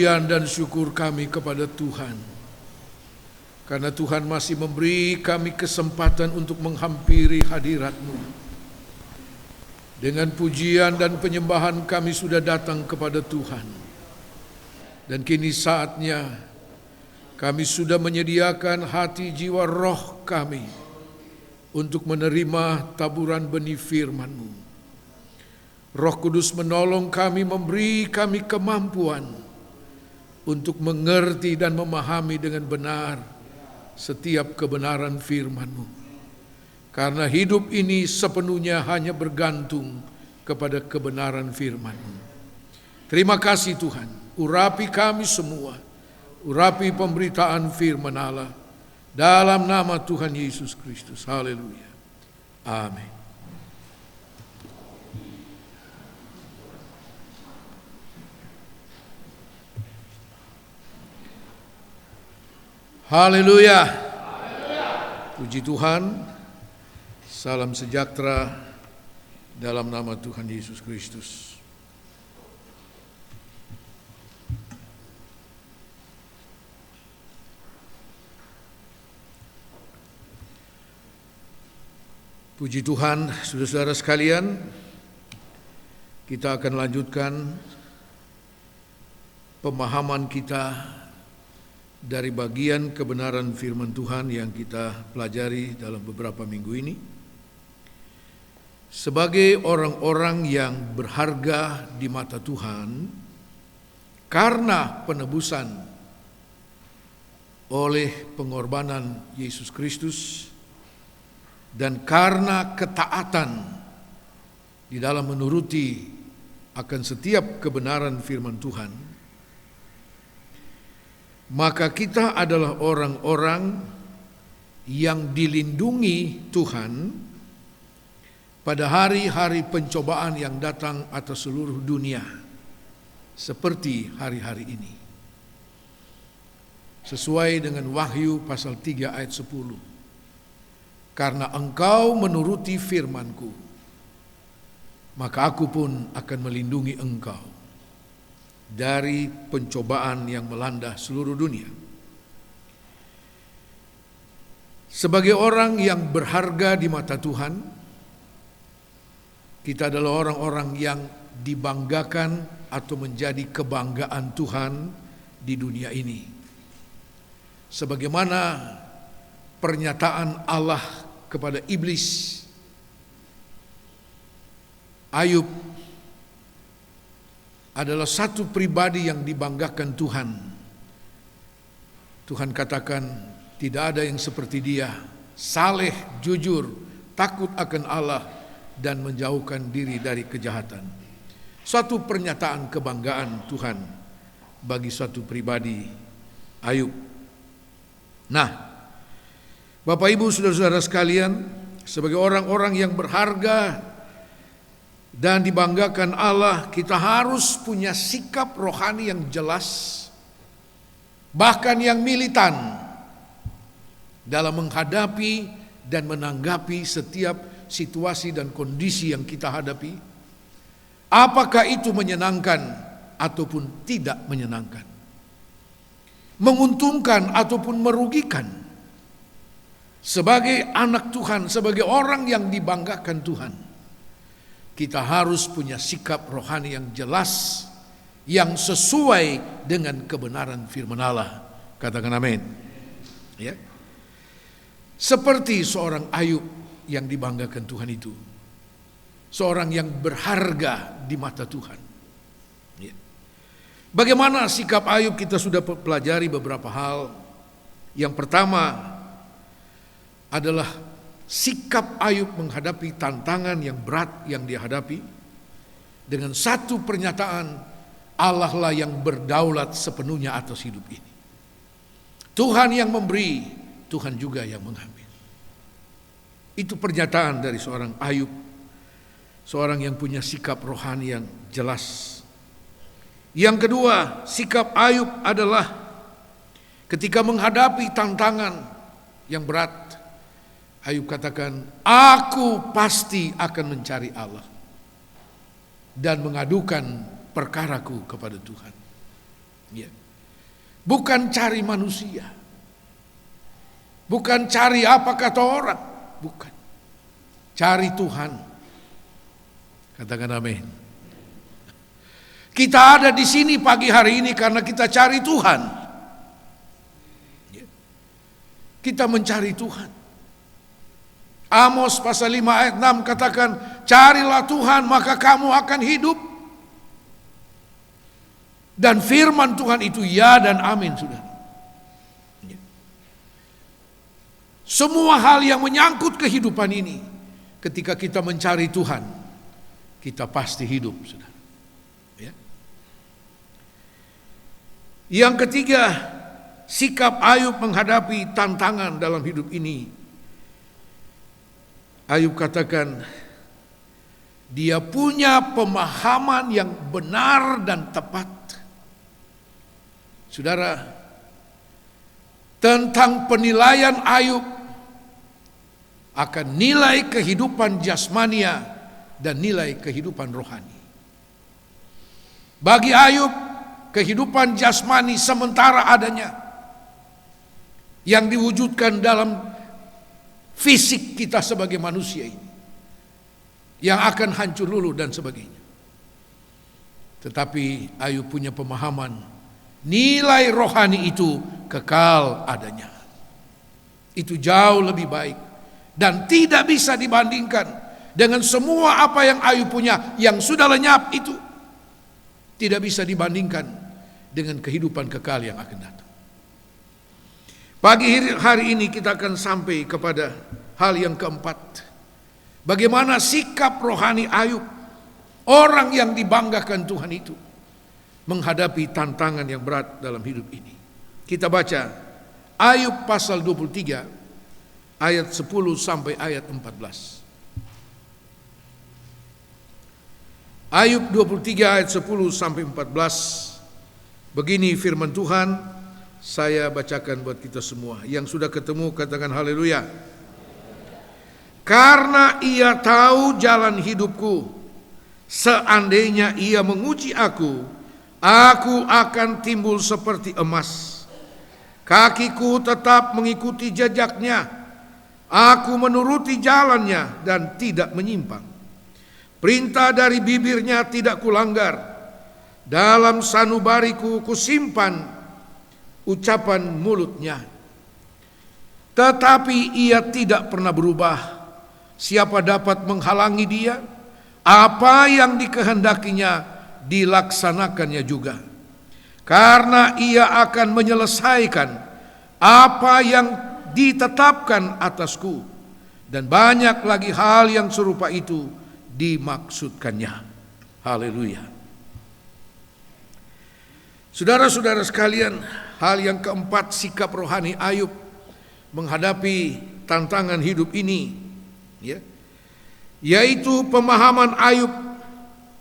pujian dan syukur kami kepada Tuhan, karena Tuhan masih memberi kami kesempatan untuk menghampiri hadirat-Mu. Dengan pujian dan penyembahan kami sudah datang kepada Tuhan, dan kini saatnya kami sudah menyediakan hati, jiwa, roh kami untuk menerima taburan benih firman-Mu. Roh Kudus menolong kami, memberi kami kemampuan untuk mengerti dan memahami dengan benar setiap kebenaran firman-Mu. Karena hidup ini sepenuhnya hanya bergantung kepada kebenaran firman-Mu. Terima kasih Tuhan, urapi kami semua, urapi pemberitaan firman Allah, dalam nama Tuhan Yesus Kristus. Haleluya. Amin. Haleluya. Puji Tuhan. Salam sejahtera dalam nama Tuhan Yesus Kristus. Puji Tuhan, saudara-saudara sekalian, kita akan lanjutkan pemahaman kita dari bagian kebenaran firman Tuhan yang kita pelajari dalam beberapa minggu ini. Sebagai orang-orang yang berharga di mata Tuhan karena penebusan oleh pengorbanan Yesus Kristus dan karena ketaatan di dalam menuruti akan setiap kebenaran firman Tuhan, maka kita adalah orang-orang yang dilindungi Tuhan pada hari-hari pencobaan yang datang atas seluruh dunia, seperti hari-hari ini. Sesuai dengan Wahyu pasal 3 ayat 10. Karena engkau menuruti firman-Ku, maka aku pun akan melindungi engkau dari pencobaan yang melanda seluruh dunia. Sebagai orang yang berharga di mata Tuhan, kita adalah orang-orang yang dibanggakan atau menjadi kebanggaan Tuhan di dunia ini. Sebagaimana pernyataan Allah kepada iblis, Ayub adalah satu pribadi yang dibanggakan Tuhan. Tuhan katakan, tidak ada yang seperti dia, saleh, jujur, takut akan Allah, dan menjauhkan diri dari kejahatan. Suatu pernyataan kebanggaan Tuhan bagi suatu pribadi, Ayub. Nah, Bapak Ibu saudara-saudara sekalian, sebagai orang-orang yang berharga dan dibanggakan Allah, kita harus punya sikap rohani yang jelas, bahkan yang militan, dalam menghadapi dan menanggapi setiap situasi dan kondisi yang kita hadapi, apakah itu menyenangkan ataupun tidak menyenangkan, menguntungkan ataupun merugikan. Sebagai anak Tuhan, sebagai orang yang dibanggakan Tuhan, kita harus punya sikap rohani yang jelas, yang sesuai dengan kebenaran firman Allah. Katakan amin. Ya. Seperti seorang Ayub yang dibanggakan Tuhan itu, seorang yang berharga di mata Tuhan. Ya. Bagaimana sikap Ayub, kita sudah pelajari beberapa hal. Yang pertama adalah sikap Ayub menghadapi tantangan yang berat yang dia hadapi dengan satu pernyataan, Allah lah yang berdaulat sepenuhnya atas hidup ini. Tuhan yang memberi, Tuhan juga yang mengambil. Itu pernyataan dari seorang Ayub, seorang yang punya sikap rohani yang jelas. Yang kedua, sikap Ayub adalah ketika menghadapi tantangan yang berat, Ayub katakan, aku pasti akan mencari Allah dan mengadukan perkaraku kepada Tuhan. Ya. Bukan cari manusia. Bukan cari apa kata orang. Bukan. Cari Tuhan. Katakan amin. Kita ada di sini pagi hari ini karena kita cari Tuhan. Ya. Kita mencari Tuhan. Amos pasal 5 ayat 6 katakan, carilah Tuhan maka kamu akan hidup. Dan firman Tuhan itu ya dan amin, saudara. Ya. Semua hal yang menyangkut kehidupan ini, ketika kita mencari Tuhan, kita pasti hidup, saudara. Ya. Yang ketiga, sikap Ayub menghadapi tantangan dalam hidup ini. Ayub katakan, dia punya pemahaman yang benar dan tepat. Saudara, tentang penilaian Ayub akan nilai kehidupan jasmania dan nilai kehidupan rohani. Bagi Ayub, kehidupan jasmani sementara adanya, yang diwujudkan dalam fisik kita sebagai manusia ini, yang akan hancur luluh dan sebagainya. Tetapi Ayub punya pemahaman, nilai rohani itu kekal adanya. Itu jauh lebih baik dan tidak bisa dibandingkan dengan semua apa yang Ayub punya yang sudah lenyap itu. Tidak bisa dibandingkan dengan kehidupan kekal yang akan datang. Pagi hari ini kita akan sampai kepada hal yang keempat. Bagaimana sikap rohani Ayub, orang yang dibanggakan Tuhan itu, menghadapi tantangan yang berat dalam hidup ini. Kita baca Ayub pasal 23 ayat 10 sampai ayat 14. Ayub 23 ayat 10 sampai 14. Begini firman Tuhan, saya bacakan buat kita semua. Yang sudah ketemu katakan haleluya. Karena ia tahu jalan hidupku, seandainya ia menguji aku akan timbul seperti emas. Kakiku tetap mengikuti jejaknya. Aku menuruti jalannya dan tidak menyimpang. Perintah dari bibirnya tidak kulanggar. Dalam sanubariku kusimpan ucapan mulutnya. Tetapi ia tidak pernah berubah. Siapa dapat menghalangi dia? Apa yang dikehendakinya dilaksanakannya juga. Karena ia akan menyelesaikan apa yang ditetapkan atasku, dan banyak lagi hal yang serupa itu dimaksudkannya. Haleluya. Saudara-saudara sekalian, hal yang keempat sikap rohani Ayub menghadapi tantangan hidup ini, ya, yaitu pemahaman Ayub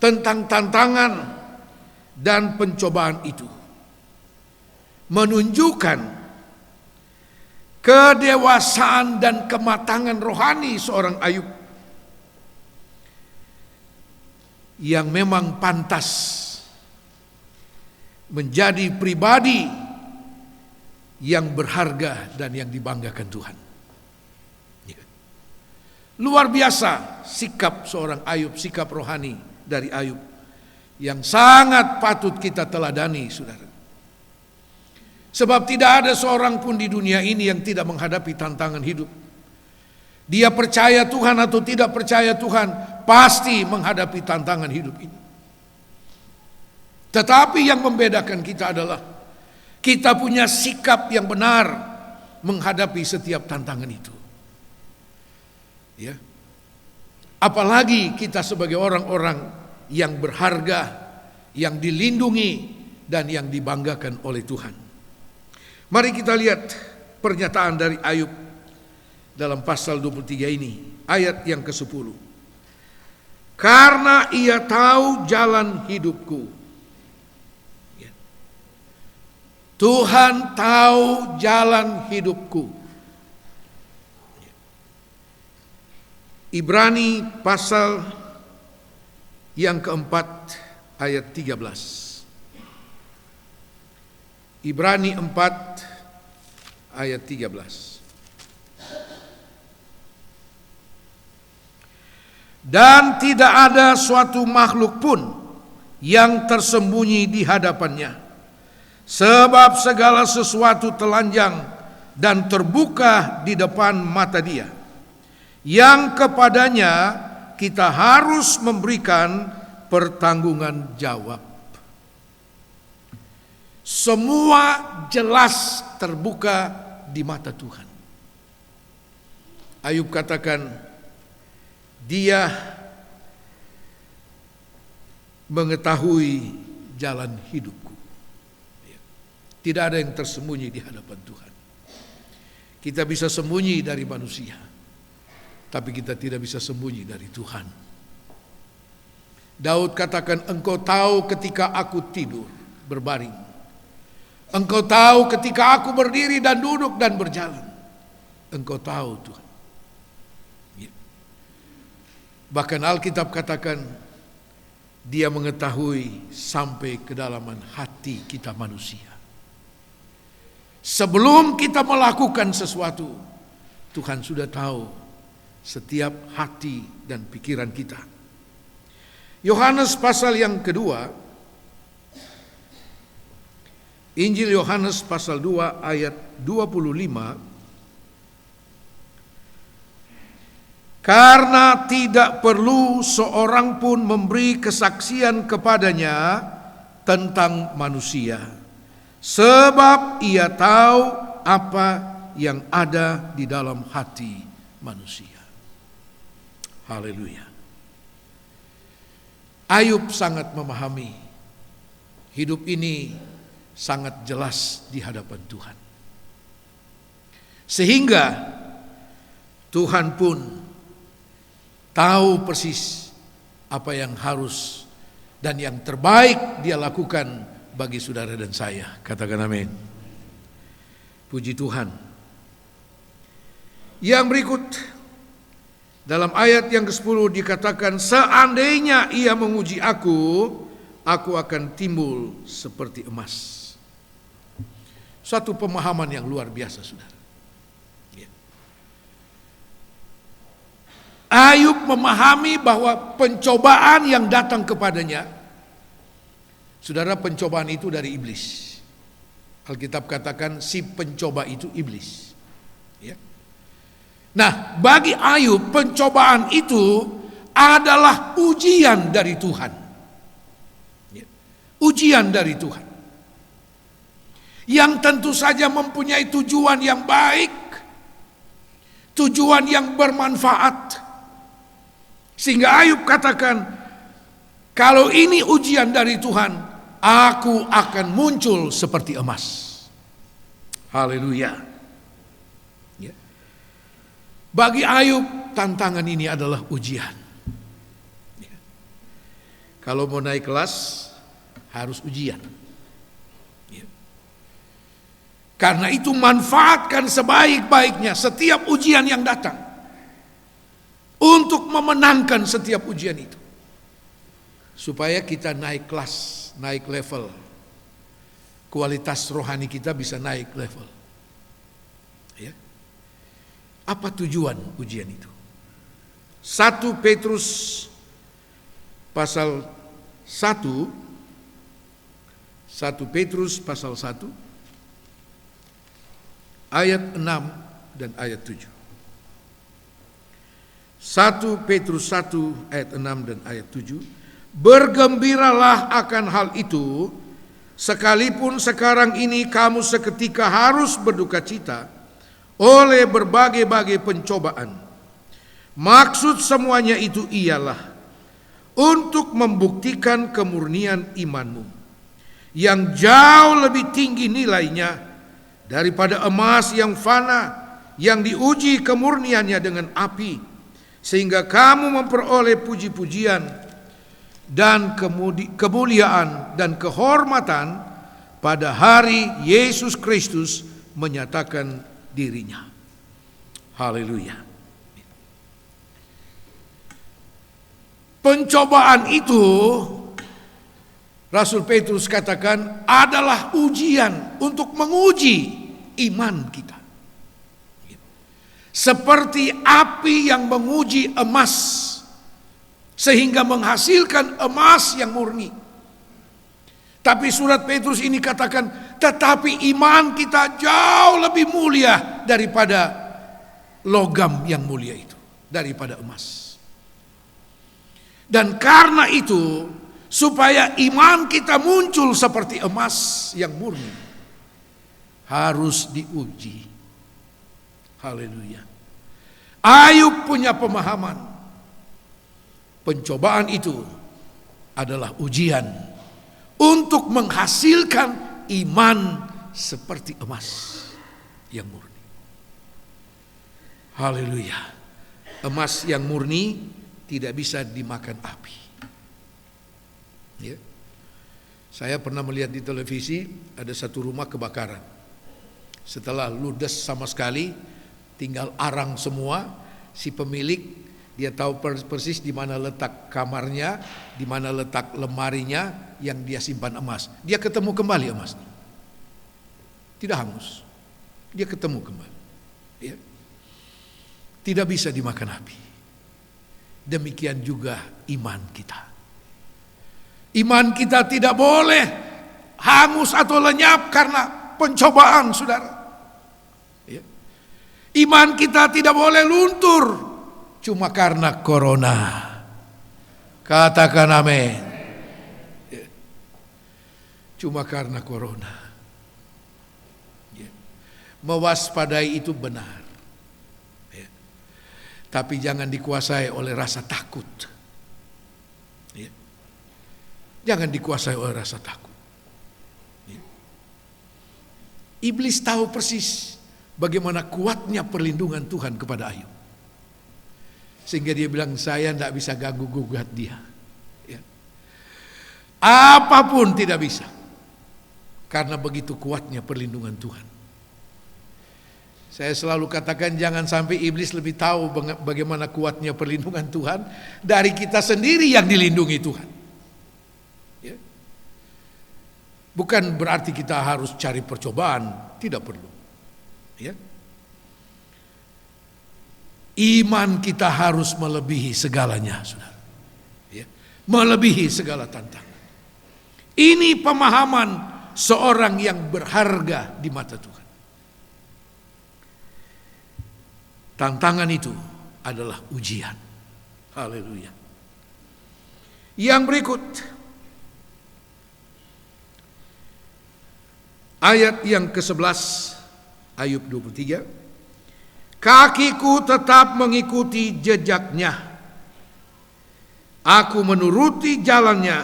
tentang tantangan dan pencobaan itu menunjukkan kedewasaan dan kematangan rohani seorang Ayub yang memang pantas menjadi pribadi yang berharga dan yang dibanggakan Tuhan. Luar biasa sikap seorang Ayub, sikap rohani dari Ayub yang sangat patut kita teladani, saudara. Sebab tidak ada seorang pun di dunia ini yang tidak menghadapi tantangan hidup. Dia percaya Tuhan atau tidak percaya Tuhan, pasti menghadapi tantangan hidup ini. Tetapi yang membedakan kita adalah kita punya sikap yang benar menghadapi setiap tantangan itu. Ya. Apalagi kita sebagai orang-orang yang berharga, yang dilindungi dan yang dibanggakan oleh Tuhan. Mari kita lihat pernyataan dari Ayub dalam pasal 23 ini, ayat yang ke-10. Karena ia tahu jalan hidupku. Ya. Tuhan tahu jalan hidupku. Ya. Ibrani pasal yang keempat ayat 13. Ibrani 4 ayat 13. Dan tidak ada suatu makhluk pun yang tersembunyi di hadapannya, sebab segala sesuatu telanjang dan terbuka di depan mata Dia, yang kepadanya kita harus memberikan pertanggungan jawab. Semua jelas terbuka di mata Tuhan. Ayub katakan, Dia mengetahui jalan hidupku. Tidak ada yang tersembunyi di hadapan Tuhan. Kita bisa sembunyi dari manusia, tapi kita tidak bisa sembunyi dari Tuhan. Daud katakan, Engkau tahu ketika aku tidur berbaring. Engkau tahu ketika aku berdiri dan duduk dan berjalan. Engkau tahu, Tuhan. Ya. Bahkan Alkitab katakan, Dia mengetahui sampai kedalaman hati kita manusia. Sebelum kita melakukan sesuatu, Tuhan sudah tahu setiap hati dan pikiran kita. Yohanes pasal yang kedua, Injil Yohanes pasal 2 ayat 25. Karena tidak perlu seorang pun memberi kesaksian kepadanya tentang manusia, sebab Ia tahu apa yang ada di dalam hati manusia. Haleluya. Ayub sangat memahami hidup ini sangat jelas di hadapan Tuhan. Sehingga Tuhan pun tahu persis apa yang harus dan yang terbaik Dia lakukan bagi saudara dan saya. Katakan amin. Puji Tuhan. Yang berikut dalam ayat yang ke-10 dikatakan, seandainya Ia menguji aku akan timbul seperti emas. Suatu pemahaman yang luar biasa, saudara. Ya. Ayub memahami bahwa pencobaan yang datang kepadanya, saudara, pencobaan itu dari iblis. Alkitab katakan si pencoba itu iblis. Ya. Nah, bagi Ayub pencobaan itu adalah ujian dari Tuhan. Ya. Ujian dari Tuhan. Yang tentu saja mempunyai tujuan yang baik, tujuan yang bermanfaat. Sehingga Ayub katakan, kalau ini ujian dari Tuhan, aku akan muncul seperti emas. Haleluya. Ya. Bagi Ayub, tantangan ini adalah ujian. Ya. Kalau mau naik kelas, harus ujian. Karena itu manfaatkan sebaik-baiknya setiap ujian yang datang untuk memenangkan setiap ujian itu, supaya kita naik kelas, naik level, kualitas rohani kita bisa naik level. Ya. Apa tujuan ujian itu? 1 Petrus pasal 1, 1 Petrus pasal 1 ayat 6 dan ayat 7. 1 Petrus 1 ayat 6 dan ayat 7. Bergembiralah akan hal itu, sekalipun sekarang ini kamu seketika harus berduka cita oleh berbagai-bagai pencobaan. Maksud semuanya itu ialah untuk membuktikan kemurnian imanmu, yang jauh lebih tinggi nilainya daripada emas yang fana, yang diuji kemurniannya dengan api, sehingga kamu memperoleh puji-pujian dan kemuliaan dan kehormatan pada hari Yesus Kristus menyatakan dirinya. Haleluya. Pencobaan itu Rasul Petrus katakan adalah ujian untuk menguji iman kita. Seperti api yang menguji emas sehingga menghasilkan emas yang murni. Tapi surat Petrus ini katakan, tetapi iman kita jauh lebih mulia daripada logam yang mulia itu, daripada emas. Dan karena itu, supaya iman kita muncul seperti emas yang murni, harus diuji. Haleluya. Ayub punya pemahaman, pencobaan itu adalah ujian untuk menghasilkan iman seperti emas yang murni. Haleluya. Emas yang murni tidak bisa dimakan api. Ya. Saya pernah melihat di televisi ada satu rumah kebakaran. Setelah ludes sama sekali, tinggal arang semua, si pemilik dia tahu persis di mana letak kamarnya, di mana letak lemarinya yang dia simpan emas. Dia ketemu kembali emasnya. Tidak hangus. Dia ketemu kembali. Ya. Tidak bisa dimakan api. Demikian juga iman kita. Iman kita tidak boleh hangus atau lenyap karena pencobaan, saudara. Ya. Iman kita tidak boleh luntur cuma karena corona. Katakan amin. Ya. Cuma karena corona. Ya. Mewaspadai itu benar. Ya. Tapi jangan dikuasai oleh rasa takut. Jangan dikuasai oleh rasa takut. Iblis tahu persis bagaimana kuatnya perlindungan Tuhan kepada Ayub. Sehingga dia bilang, saya tidak bisa ganggu gugat dia. Ya. Apapun tidak bisa. Karena begitu kuatnya perlindungan Tuhan. Saya selalu katakan jangan sampai iblis lebih tahu bagaimana kuatnya perlindungan Tuhan dari kita sendiri yang dilindungi Tuhan. Bukan berarti kita harus cari percobaan, tidak perlu. Ya. Iman kita harus melebihi segalanya, saudara. Ya. Melebihi segala tantangan. Ini pemahaman seorang yang berharga di mata Tuhan. Tantangan itu adalah ujian. Haleluya. Yang berikut, ayat yang ke-11, Ayub 23. Kakiku tetap mengikuti jejaknya. Aku menuruti jalannya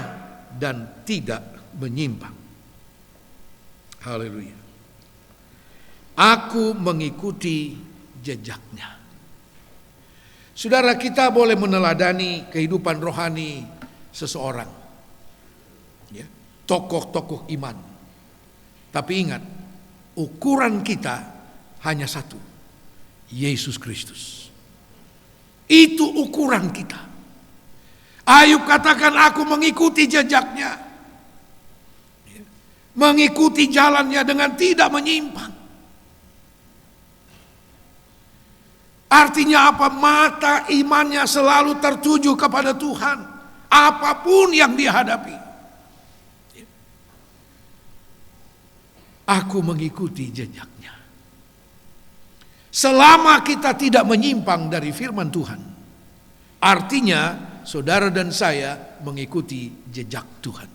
dan tidak menyimpang. Haleluya. Aku mengikuti jejaknya. Saudara, kita boleh meneladani kehidupan rohani seseorang. Ya, tokoh-tokoh iman. Tapi ingat, ukuran kita hanya satu, Yesus Kristus. Itu ukuran kita. Ayub katakan, aku mengikuti jejaknya, mengikuti jalannya dengan tidak menyimpang. Artinya apa? Mata imannya selalu tertuju kepada Tuhan, apapun yang dihadapi. Aku mengikuti jejaknya. Selama kita tidak menyimpang dari firman Tuhan, artinya saudara dan saya mengikuti jejak Tuhan.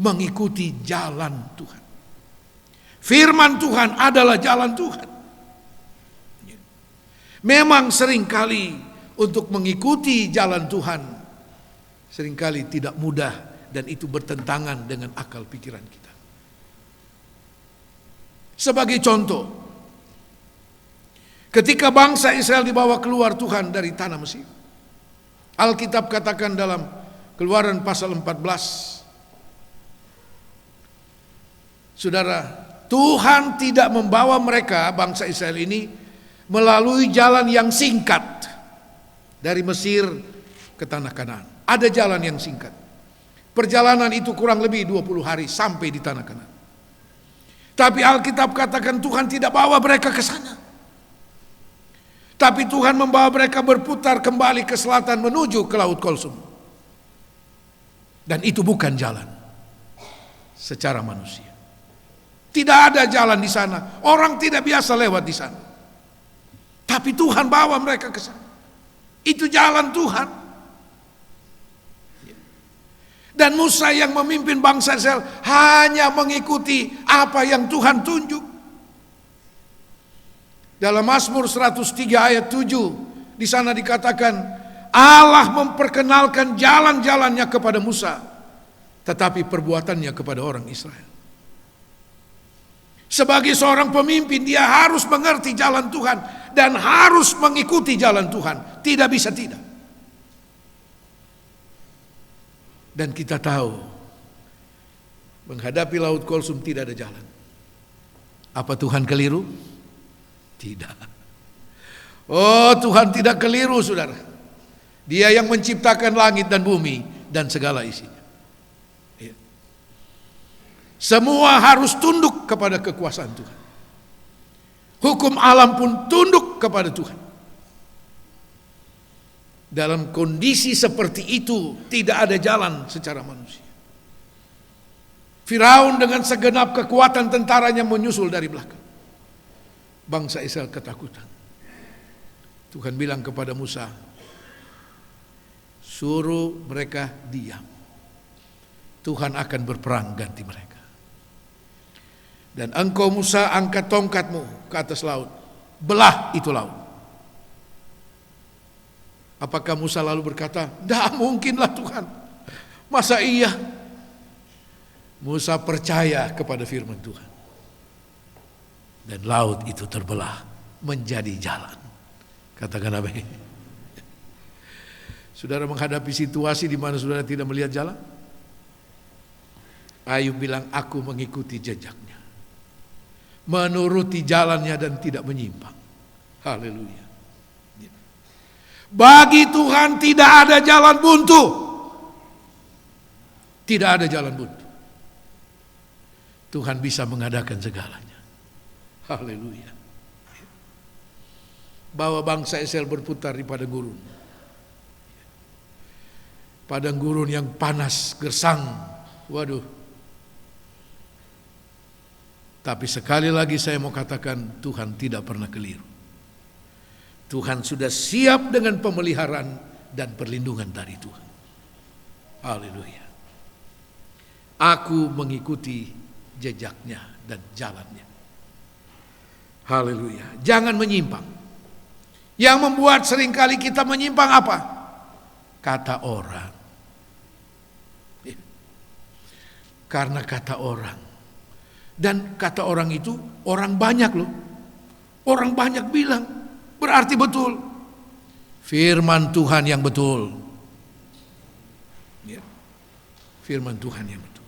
Mengikuti jalan Tuhan. Firman Tuhan adalah jalan Tuhan. Memang seringkali untuk mengikuti jalan Tuhan seringkali tidak mudah dan itu bertentangan dengan akal pikiran kita. Sebagai contoh, ketika bangsa Israel dibawa keluar Tuhan dari tanah Mesir, Alkitab katakan dalam Keluaran pasal 14, saudara, Tuhan tidak membawa mereka, bangsa Israel ini, melalui jalan yang singkat dari Mesir ke tanah Kanaan. Ada jalan yang singkat. Perjalanan itu kurang lebih 20 hari sampai di tanah Kanaan. Tapi Alkitab katakan Tuhan tidak bawa mereka ke sana. Tapi Tuhan membawa mereka berputar kembali ke selatan menuju ke Laut Kulsum. Dan itu bukan jalan secara manusia. Tidak ada jalan di sana. Orang tidak biasa lewat di sana. Tapi Tuhan bawa mereka ke sana. Itu jalan Tuhan. Dan Musa yang memimpin bangsa Israel hanya mengikuti apa yang Tuhan tunjuk. Dalam Mazmur 103 ayat 7 di sana dikatakan Allah memperkenalkan jalan-jalannya kepada Musa, tetapi perbuatannya kepada orang Israel. Sebagai seorang pemimpin dia harus mengerti jalan Tuhan dan harus mengikuti jalan Tuhan. Tidak bisa tidak. Dan kita tahu menghadapi Laut Kulsum tidak ada jalan. Apa Tuhan keliru? Tidak. Oh, Tuhan tidak keliru, saudara. Dia yang menciptakan langit dan bumi dan segala isinya. Ya. Semua harus tunduk kepada kekuasaan Tuhan. Hukum alam pun tunduk kepada Tuhan. Dalam kondisi seperti itu tidak ada jalan secara manusia. Firaun dengan segenap kekuatan tentaranya menyusul dari belakang. Bangsa Israel ketakutan. Tuhan bilang kepada Musa, suruh mereka diam. Tuhan akan berperang ganti mereka. Dan engkau Musa angkat tongkatmu ke atas laut. Belah itu laut. Apakah Musa lalu berkata, tidak mungkinlah Tuhan. Masa iya? Musa percaya kepada firman Tuhan. Dan laut itu terbelah menjadi jalan. Katakan apa? Saudara menghadapi situasi di mana saudara tidak melihat jalan? Ayub bilang, aku mengikuti jejaknya. Menuruti jalannya dan tidak menyimpang. Haleluya. Bagi Tuhan tidak ada jalan buntu. Tidak ada jalan buntu. Tuhan bisa mengadakan segalanya. Haleluya. Bawa bangsa Israel berputar di padang gurun. Padang gurun yang panas, gersang. Waduh. Tapi sekali lagi saya mau katakan Tuhan tidak pernah keliru. Tuhan sudah siap dengan pemeliharaan dan perlindungan dari Tuhan. Haleluya. Aku mengikuti jejaknya dan jalannya. Haleluya. Jangan menyimpang. Yang membuat seringkali kita menyimpang apa? Kata orang. Karena kata orang. Dan kata orang itu orang banyak loh. Orang banyak bilang. Berarti betul. Firman Tuhan yang betul. Ya. Firman Tuhan yang betul.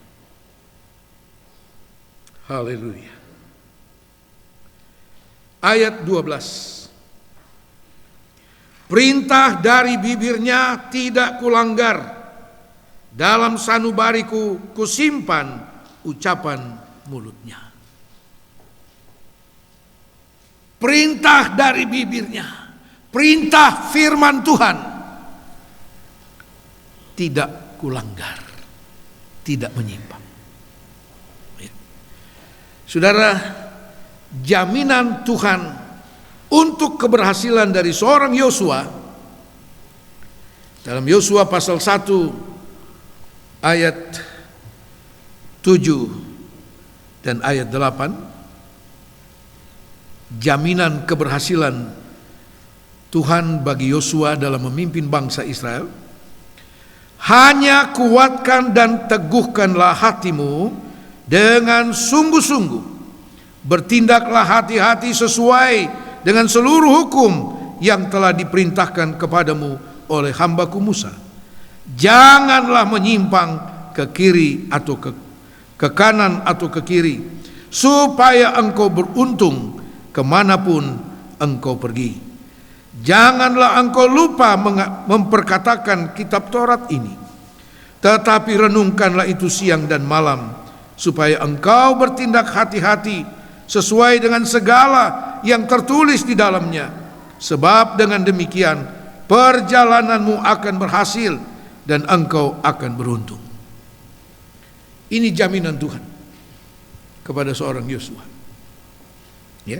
Haleluya. Ayat 12. Perintah dari bibirnya tidak kulanggar. Dalam sanubariku kusimpan ucapan mulutnya. Perintah dari bibirnya, perintah firman Tuhan tidak kulanggar, tidak menyimpang. Ya. Saudara, jaminan Tuhan untuk keberhasilan dari seorang Yosua dalam Yosua pasal 1 ayat 7 dan ayat 8. Jaminan keberhasilan Tuhan bagi Yosua dalam memimpin bangsa Israel. Hanya kuatkan dan teguhkanlah hatimu dengan sungguh-sungguh. Bertindaklah hati-hati sesuai dengan seluruh hukum yang telah diperintahkan kepadamu oleh hambaku Musa. Janganlah menyimpang ke kiri atau ke kanan atau ke kiri, supaya engkau beruntung kemanapun engkau pergi. Janganlah engkau lupa memperkatakan kitab Taurat ini. Tetapi renungkanlah itu siang dan malam, supaya engkau bertindak hati-hati sesuai dengan segala yang tertulis di dalamnya. Sebab dengan demikian perjalananmu akan berhasil dan engkau akan beruntung. Ini jaminan Tuhan kepada seorang Yosua. Ya.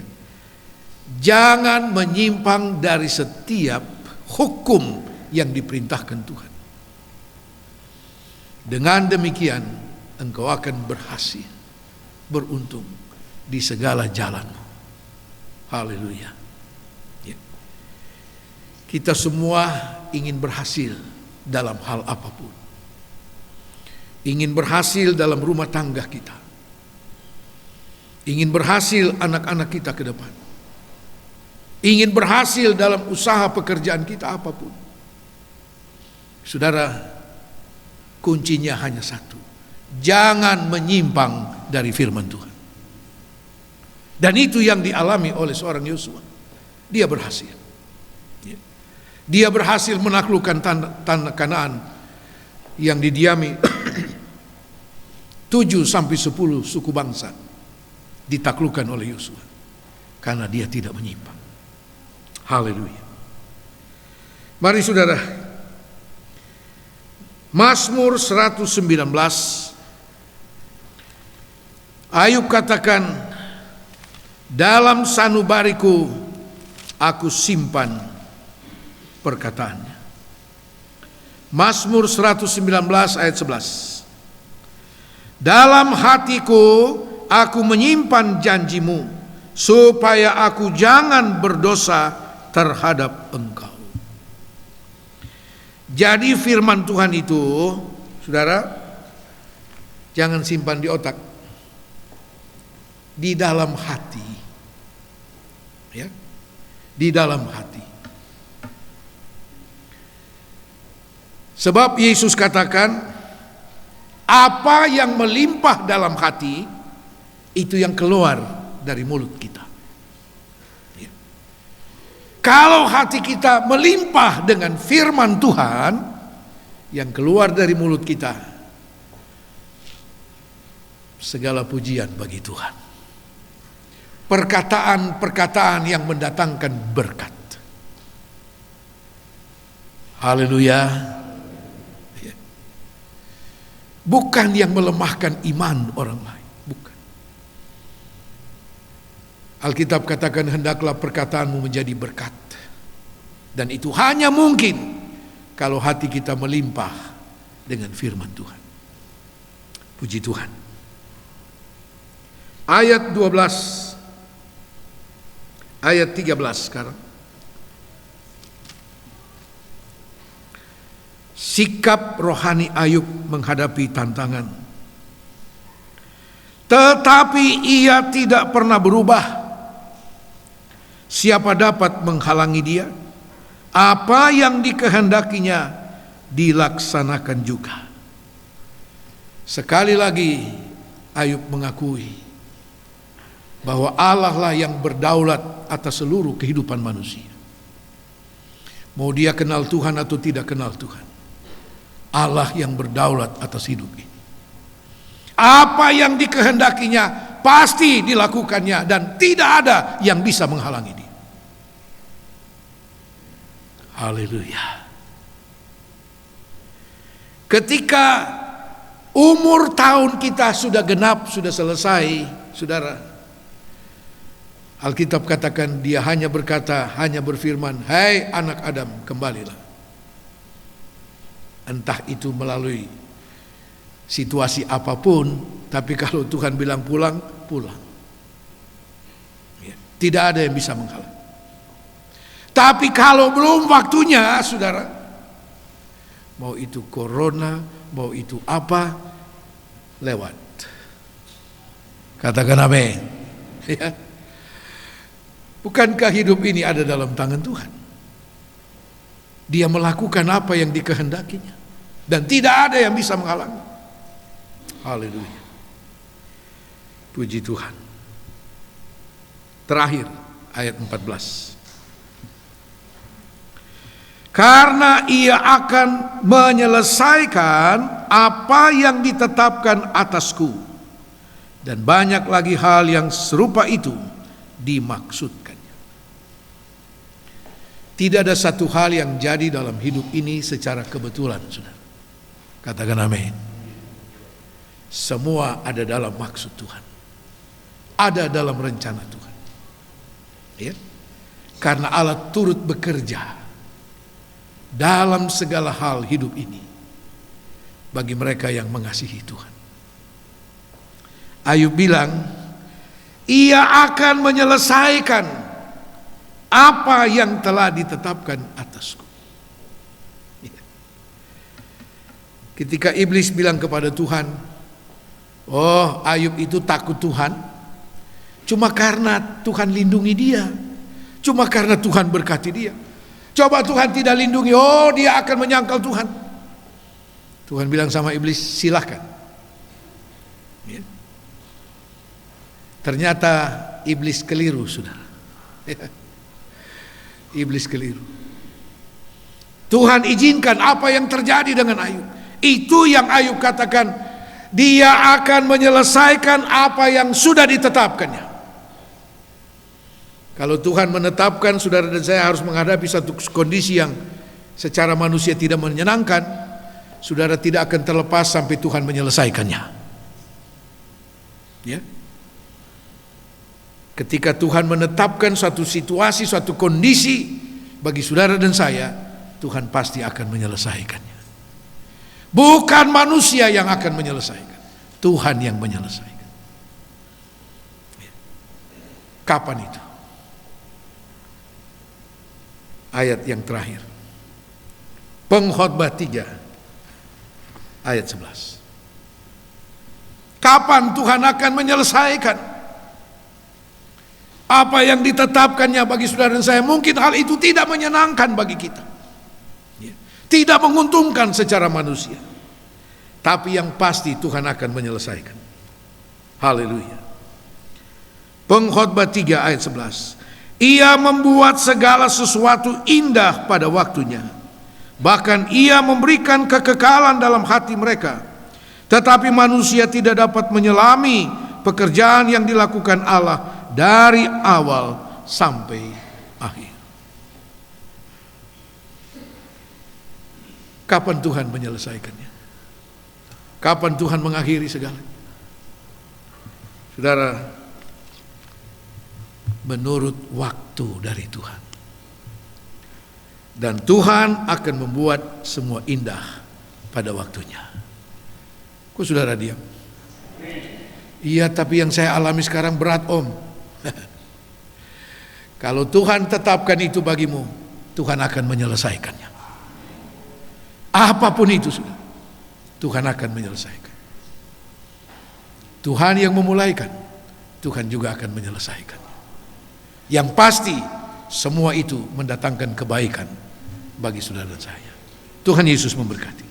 Jangan menyimpang dari setiap hukum yang diperintahkan Tuhan. Dengan demikian engkau akan berhasil, beruntung di segala jalanmu. Haleluya. Ya. Kita semua ingin berhasil dalam hal apapun. Ingin berhasil dalam rumah tangga kita. Ingin berhasil anak-anak kita ke depan. Ingin berhasil dalam usaha pekerjaan kita apapun. Saudara, kuncinya hanya satu. Jangan menyimpang dari firman Tuhan. Dan itu yang dialami oleh seorang Yosua. Dia berhasil. Dia berhasil menaklukkan tanah Kanaan yang didiami 7 sampai 10 suku bangsa. Ditaklukkan oleh Yosua karena dia tidak menyimpang. Haleluya. Mari saudara, Mazmur 119. Ayub katakan, dalam sanubariku aku simpan perkataannya. Mazmur 119 ayat 11. Dalam hatiku aku menyimpan janjimu, supaya aku jangan berdosa terhadap engkau. Jadi firman Tuhan itu, saudara, jangan simpan di otak, di dalam hati, ya, di dalam hati. Sebab Yesus katakan, apa yang melimpah dalam hati, itu yang keluar dari mulut kita. Ya. Kalau hati kita melimpah dengan firman Tuhan, yang keluar dari mulut kita, segala pujian bagi Tuhan. Perkataan-perkataan yang mendatangkan berkat. Haleluya. Ya. Bukan yang melemahkan iman orang lain. Alkitab katakan, hendaklah perkataanmu menjadi berkat. Dan itu hanya mungkin kalau hati kita melimpah dengan firman Tuhan. Puji Tuhan. Ayat 12, ayat 13 sekarang. Sikap rohani Ayub menghadapi tantangan. Tetapi ia tidak pernah berubah. Siapa dapat menghalangi dia? Apa yang dikehendakinya dilaksanakan juga. Sekali lagi Ayub mengakui bahwa Allah lah yang berdaulat atas seluruh kehidupan manusia. Mau dia kenal Tuhan atau tidak kenal Tuhan, Allah yang berdaulat atas hidup ini. Apa yang dikehendakinya pasti dilakukannya, dan tidak ada yang bisa menghalangi dia. Haleluya. Ketika umur tahun kita sudah genap, sudah selesai, saudara, Alkitab katakan dia hanya berkata, hanya berfirman, hai anak Adam, kembalilah. Entah itu melalui situasi apapun, tapi kalau Tuhan bilang pulang, pulang. Ya, tidak ada yang bisa menghalang. Tapi kalau belum waktunya, saudara, mau itu corona, mau itu apa, lewat. Katakan amin. Ya. Bukankah hidup ini ada dalam tangan Tuhan? Dia melakukan apa yang dikehendakinya, dan tidak ada yang bisa menghalangi. Haleluya. Puji Tuhan. Terakhir, ayat 14. Karena ia akan menyelesaikan apa yang ditetapkan atasku, dan banyak lagi hal yang serupa itu dimaksudkannya. Tidak ada satu hal yang jadi dalam hidup ini secara kebetulan, saudara. Katakan amin. Semua ada dalam maksud Tuhan, ada dalam rencana Tuhan, ya? Karena Allah turut bekerja dalam segala hal hidup ini bagi mereka yang mengasihi Tuhan. Ayub bilang, ia akan menyelesaikan apa yang telah ditetapkan atasku. Ketika iblis bilang kepada Tuhan, oh, Ayub itu takut Tuhan cuma karena Tuhan lindungi dia, cuma karena Tuhan berkati dia. Coba Tuhan tidak lindungi, oh dia akan menyangkal Tuhan. Tuhan bilang sama iblis, silahkan. Ya. Ternyata iblis keliru, saudara. Iblis keliru. Tuhan izinkan apa yang terjadi dengan Ayub. Itu yang Ayub katakan, dia akan menyelesaikan apa yang sudah ditetapkannya. Kalau Tuhan menetapkan saudara dan saya harus menghadapi satu kondisi yang secara manusia tidak menyenangkan, saudara tidak akan terlepas sampai Tuhan menyelesaikannya. Ya. Ketika Tuhan menetapkan suatu situasi, suatu kondisi bagi saudara dan saya, Tuhan pasti akan menyelesaikannya. Bukan manusia yang akan menyelesaikan, Tuhan yang menyelesaikan. Ya. Kapan itu? Ayat yang terakhir, Pengkhotbah 3 ayat 11. Kapan Tuhan akan menyelesaikan apa yang ditetapkannya bagi saudara dan saya? Mungkin hal itu tidak menyenangkan bagi kita, tidak menguntungkan secara manusia, tapi yang pasti Tuhan akan menyelesaikan. Haleluya. Pengkhotbah 3 ayat 11. Ia membuat segala sesuatu indah pada waktunya, bahkan ia memberikan kekekalan dalam hati mereka. Tetapi manusia tidak dapat menyelami pekerjaan yang dilakukan Allah dari awal sampai akhir. Kapan Tuhan menyelesaikannya? Kapan Tuhan mengakhiri segalanya? Saudara, menurut waktu dari Tuhan. Dan Tuhan akan membuat semua indah pada waktunya. Kok saudara diam? Iya, tapi yang saya alami sekarang berat, Om. Kalau Tuhan tetapkan itu bagimu, Tuhan akan menyelesaikannya. Apapun itu, saudara, Tuhan akan menyelesaikan. Tuhan yang memulaikan, Tuhan juga akan menyelesaikan. Yang pasti semua itu mendatangkan kebaikan bagi saudara dan saya. Tuhan Yesus memberkati.